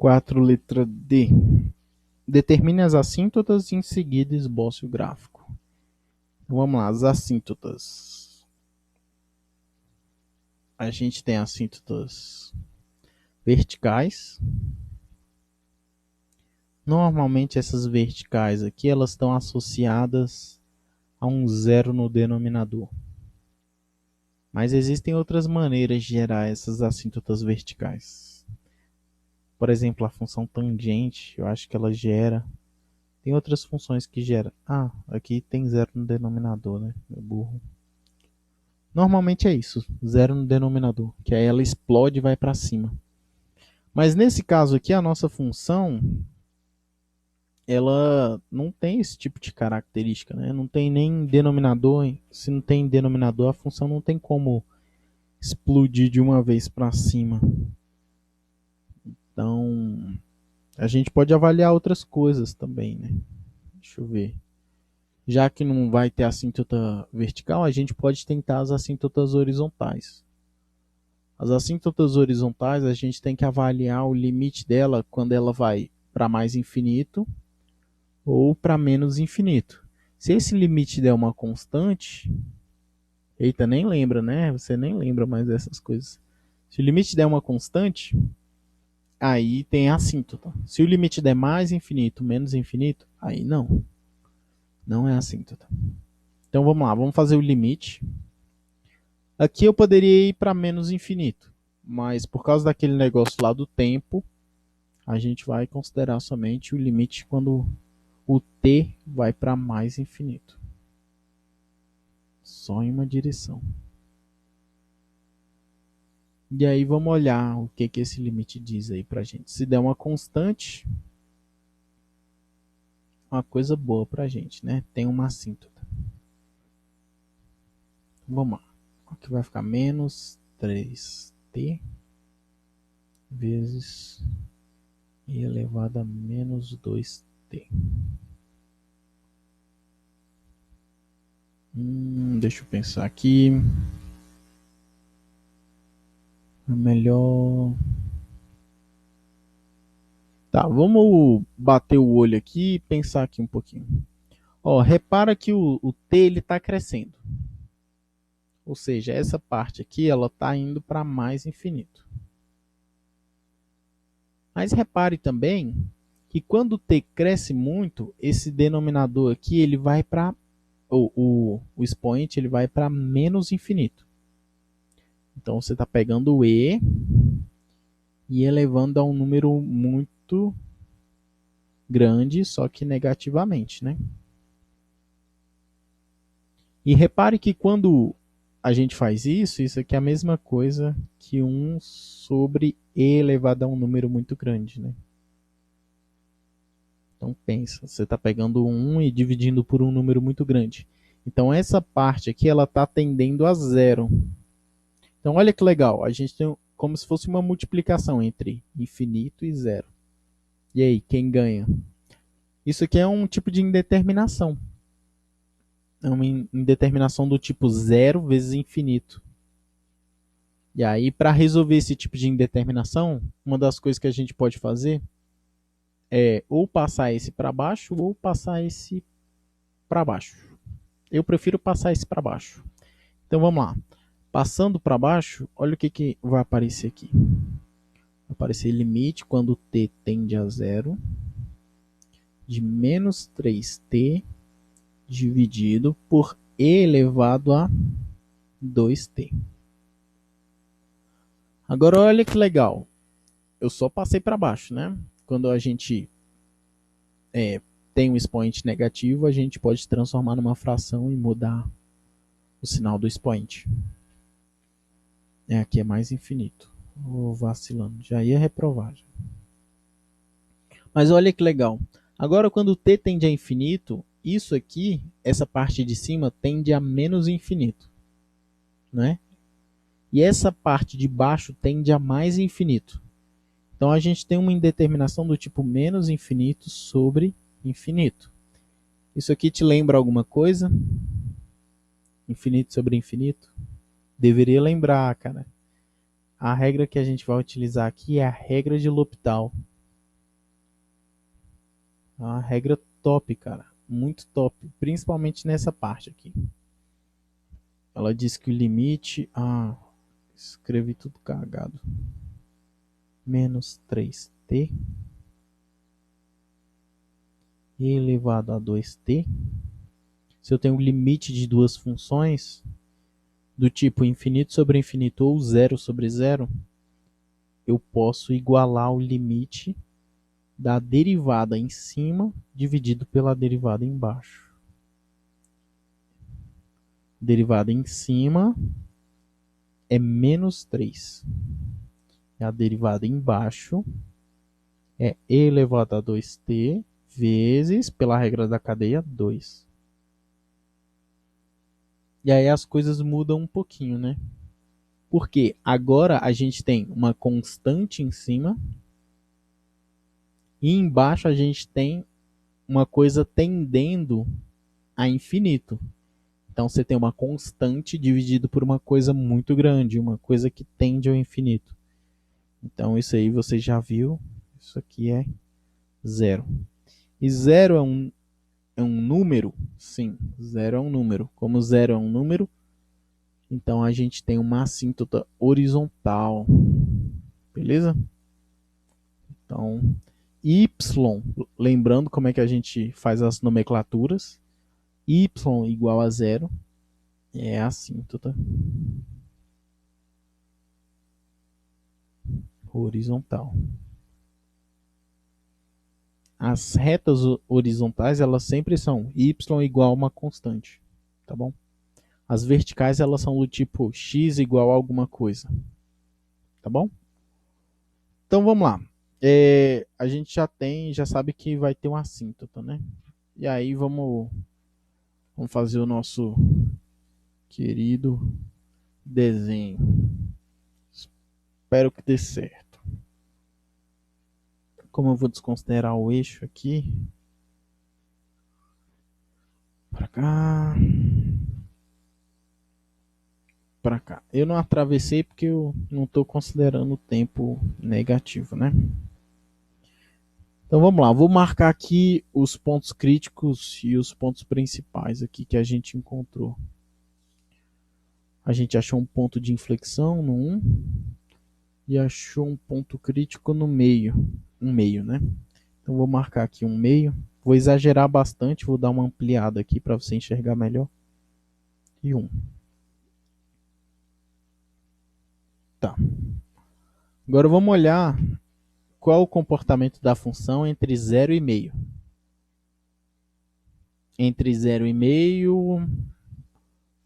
4, letra D. Determine as assíntotas e em seguida esboce o gráfico. Então, vamos lá, as assíntotas. A gente tem assíntotas verticais. Normalmente essas verticais aqui, elas estão associadas a um zero no denominador. Mas existem outras maneiras de gerar essas assíntotas verticais. Por exemplo, a função tangente, eu acho que ela gera. Tem outras funções que geram. Ah, aqui tem zero no denominador, né? Meu burro. Normalmente é isso, zero no denominador, que aí ela explode e vai para cima. Mas nesse caso aqui, a nossa função, ela não tem esse tipo de característica, né? Não tem nem denominador. Se não tem denominador, a função não tem como explodir de uma vez para cima. Então, a gente pode avaliar outras coisas também, né? Deixa eu ver. Já que não vai ter assíntota vertical, a gente pode tentar as assíntotas horizontais. As assíntotas horizontais, a gente tem que avaliar o limite dela quando ela vai para mais infinito ou para menos infinito. Se esse limite der uma constante, eita, nem lembra, né? Você nem lembra mais dessas coisas. Se o limite der uma constante, aí tem a assíntota. Se o limite der mais infinito, menos infinito, aí não. Não é assíntota. Então vamos lá, vamos fazer o limite. Aqui eu poderia ir para menos infinito, mas por causa daquele negócio lá do tempo, a gente vai considerar somente o limite quando o t vai para mais infinito. Só em uma direção. E aí vamos olhar o que esse limite diz aí pra gente. Se der uma constante, uma coisa boa pra gente, né? Tem uma assíntota. Vamos lá. Aqui vai ficar menos 3t vezes e elevado a menos 2t. Deixa eu pensar aqui. É melhor. Tá, vamos bater o olho aqui e pensar aqui um pouquinho. Ó, repara que o t ele está crescendo. Ou seja, essa parte aqui ela está indo para mais infinito. Mas repare também que quando o t cresce muito, esse denominador aqui ele vai para o expoente ele vai para menos infinito. Então você está pegando o e elevando a um número muito grande, só que negativamente, né? E repare que quando a gente faz isso, isso aqui é a mesma coisa que 1 sobre e elevado a um número muito grande, né? Então pensa, você está pegando 1 e dividindo por um número muito grande. Então essa parte aqui ela está tendendo a zero. Então olha que legal, a gente tem como se fosse uma multiplicação entre infinito e zero. E aí, quem ganha? Isso aqui é um tipo de indeterminação. É uma indeterminação do tipo zero vezes infinito. E aí, para resolver esse tipo de indeterminação, uma das coisas que a gente pode fazer é ou passar esse para baixo ou passar esse para baixo. Eu prefiro passar esse para baixo. Então vamos lá. Passando para baixo, olha o que vai aparecer aqui. Vai aparecer limite quando t tende a zero de menos 3t dividido por e elevado a 2t. Agora olha que legal. Eu só passei para baixo, né? Quando a gente tem um expoente negativo, a gente pode transformar numa fração e mudar o sinal do expoente. Aqui é mais infinito. Oh, vacilando. Já ia reprovar. Já. Mas olha que legal. Agora, quando t tende a infinito, isso aqui, essa parte de cima, tende a menos infinito. Né? E essa parte de baixo tende a mais infinito. Então, a gente tem uma indeterminação do tipo menos infinito sobre infinito. Isso aqui te lembra alguma coisa? Infinito sobre infinito? Deveria lembrar, cara. A regra que a gente vai utilizar aqui é a regra de L'Hopital. É uma regra top, cara. Muito top. Principalmente nessa parte aqui. Ela diz que o limite... Ah, escrevi tudo cagado. Menos 3t elevado a 2t. Se eu tenho um limite de duas funções, do tipo infinito sobre infinito ou zero sobre zero, eu posso igualar o limite da derivada em cima dividido pela derivada embaixo. Derivada em cima é menos 3. E a derivada embaixo é e elevado a 2t vezes, pela regra da cadeia, 2. E aí as coisas mudam um pouquinho, né? Porque agora a gente tem uma constante em cima e embaixo a gente tem uma coisa tendendo a infinito. Então você tem uma constante dividido por uma coisa muito grande, uma coisa que tende ao infinito. Então isso aí você já viu, isso aqui é zero. E zero é um número? Sim, zero é um número. Como zero é um número, então a gente tem uma assíntota horizontal. Beleza? Então, y, lembrando como é que a gente faz as nomenclaturas, y igual a zero é a assíntota horizontal. As retas horizontais, elas sempre são y igual a uma constante, tá bom? As verticais, elas são do tipo x igual a alguma coisa, tá bom? Então vamos lá. A gente já sabe que vai ter uma assíntota, né? E aí vamos fazer o nosso querido desenho. Espero que dê certo. Como eu vou desconsiderar o eixo aqui, para cá, para cá. Eu não atravessei porque eu não estou considerando o tempo negativo, né? Então vamos lá, vou marcar aqui os pontos críticos e os pontos principais aqui que a gente encontrou. A gente achou um ponto de inflexão no 1 e achou um ponto crítico no meio, um meio, né? Então vou marcar aqui um meio, vou exagerar bastante, vou dar uma ampliada aqui para você enxergar melhor. E 1. Tá. Agora vamos olhar qual o comportamento da função entre 0 e meio. Entre 0 e meio,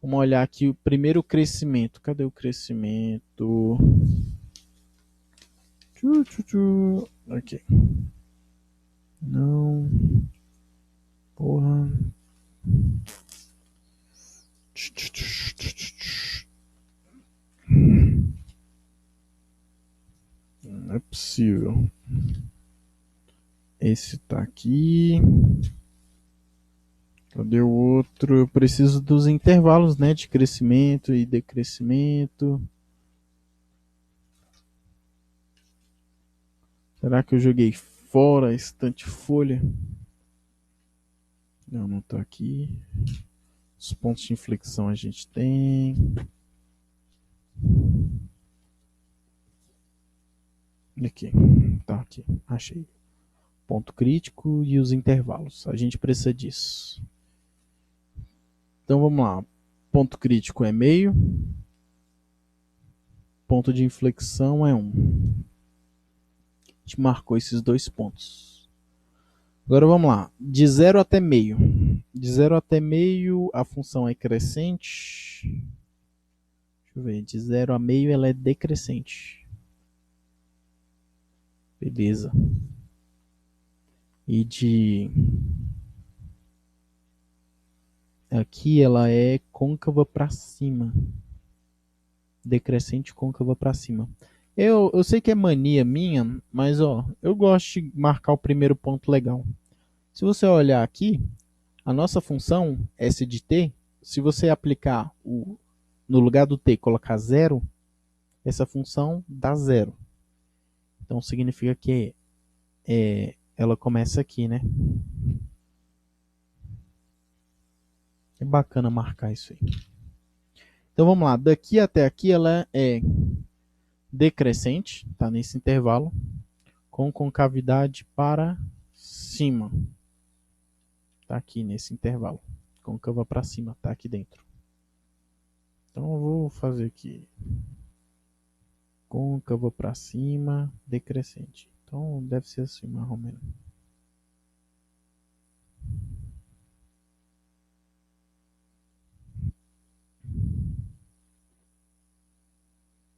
vamos olhar aqui o primeiro crescimento. Cadê o crescimento? Ok. Não. Porra. Não é possível. Esse tá aqui. Cadê o outro? Eu preciso dos intervalos, né, de crescimento e decrescimento. Será que eu joguei fora a estante folha? Não, não tá aqui. Os pontos de inflexão a gente tem. Aqui, tá aqui, achei. Ponto crítico e os intervalos. A gente precisa disso. Então vamos lá. Ponto crítico é meio. Ponto de inflexão é 1. A gente marcou esses dois pontos. Agora vamos lá. De 0 até meio. De 0 até meio, a função é crescente. Deixa eu ver. De 0 a meio, ela é decrescente. Beleza. E de... aqui ela é côncava para cima. Decrescente côncava para cima. Eu sei que é mania minha, mas ó, eu gosto de marcar o primeiro ponto legal. Se você olhar aqui, a nossa função S de t, se você aplicar no lugar do t colocar 0, essa função dá 0. Então significa que ela começa aqui, né? É bacana marcar isso aí. Então vamos lá, daqui até aqui ela é decrescente, tá nesse intervalo, com concavidade para cima. Tá aqui nesse intervalo. Côncava para cima, tá aqui dentro. Então eu vou fazer aqui côncava para cima, decrescente. Então deve ser assim, mais ou menos.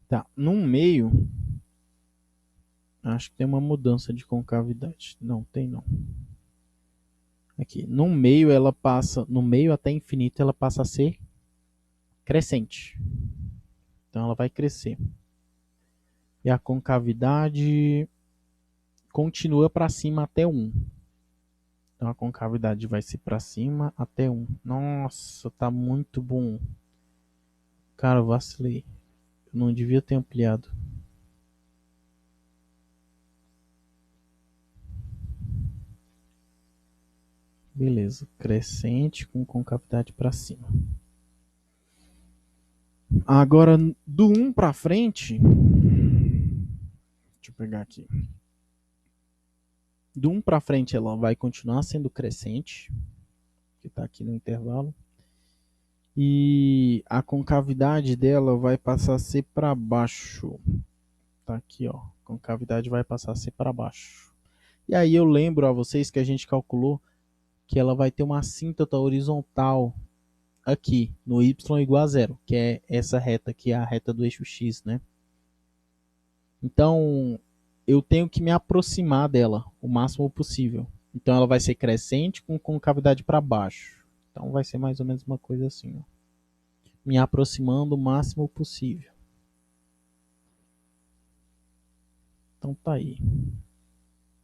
Tá, no meio, acho que tem uma mudança de concavidade. Não, tem não. Aqui, no meio ela passa, no meio até infinito ela passa a ser crescente. Então ela vai crescer. E a concavidade continua para cima até 1. Então a concavidade vai ser para cima até 1. Nossa, tá muito bom. Cara, eu vacilei. Eu não devia ter ampliado. Beleza, crescente com concavidade para cima. Agora, do 1 para frente, deixa eu pegar aqui. Do 1 para frente ela vai continuar sendo crescente, que está aqui no intervalo. E a concavidade dela vai passar a ser para baixo. Tá aqui, ó. A concavidade vai passar a ser para baixo. E aí eu lembro a vocês que a gente calculou que ela vai ter uma assíntota horizontal aqui, no y igual a zero, que é essa reta aqui, a reta do eixo x, né? Então, eu tenho que me aproximar dela o máximo possível. Então, ela vai ser crescente com concavidade para baixo. Então, vai ser mais ou menos uma coisa assim, ó. Me aproximando o máximo possível. Então, tá aí.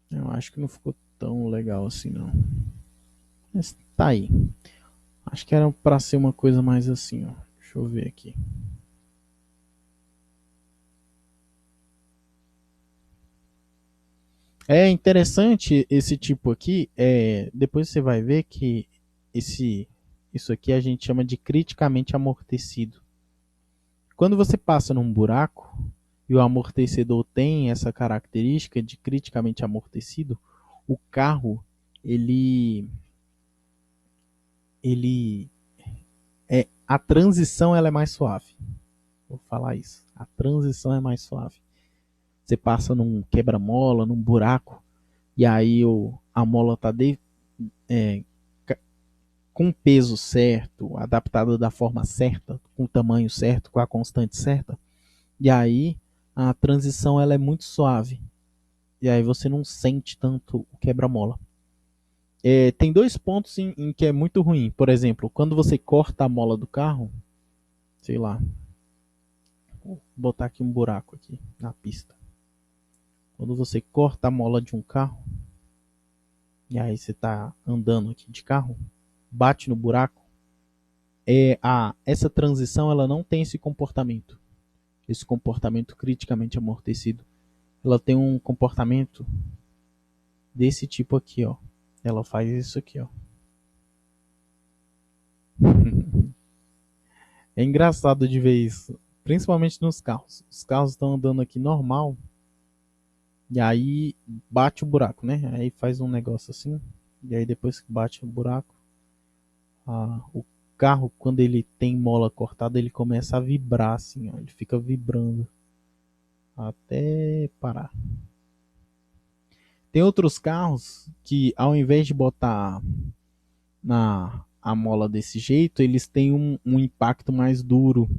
Eu acho que não ficou tão legal assim, não. Mas tá aí. Acho que era para ser uma coisa mais assim, ó. Deixa eu ver aqui. É interessante esse tipo aqui. Depois você vai ver que isso aqui a gente chama de criticamente amortecido. Quando você passa num buraco e o amortecedor tem essa característica de criticamente amortecido, o carro ele a transição ela é mais suave. Vou falar isso. A transição é mais suave. Você passa num quebra-mola, num buraco, e aí a mola está é, com o peso certo, adaptada da forma certa, com o tamanho certo, com a constante certa, e aí a transição ela é muito suave. E aí você não sente tanto o quebra-mola. Tem dois pontos em que é muito ruim. Por exemplo, quando você corta a mola do carro, sei lá, vou botar aqui um buraco aqui na pista. Quando você corta a mola de um carro, e aí você está andando aqui de carro, bate no buraco, essa transição ela não tem esse comportamento criticamente amortecido. Ela tem um comportamento desse tipo aqui, ó. Ela faz isso aqui, ó. É engraçado de ver isso, principalmente nos carros. Os carros estão andando aqui normal, e aí bate o buraco, né? Aí faz um negócio assim, e aí depois que bate o buraco, o carro, quando ele tem mola cortada, ele começa a vibrar assim, ó. Ele fica vibrando até parar. Tem outros carros que, ao invés de botar a mola desse jeito, eles têm um impacto mais duro.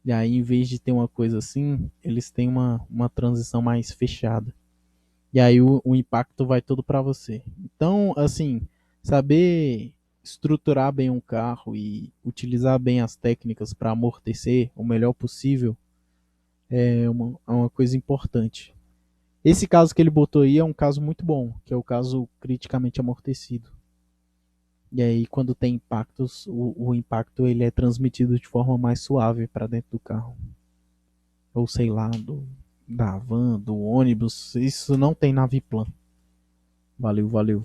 E aí, em vez de ter uma coisa assim, eles têm uma transição mais fechada. E aí o impacto vai todo para você. Então, assim, saber estruturar bem um carro e utilizar bem as técnicas para amortecer o melhor possível é uma coisa importante. Esse caso que ele botou aí é um caso muito bom, que é o caso criticamente amortecido. E aí, quando tem impactos, o impacto ele é transmitido de forma mais suave para dentro do carro. Ou sei lá, da van, do ônibus. Isso não tem naviplan. Valeu, valeu.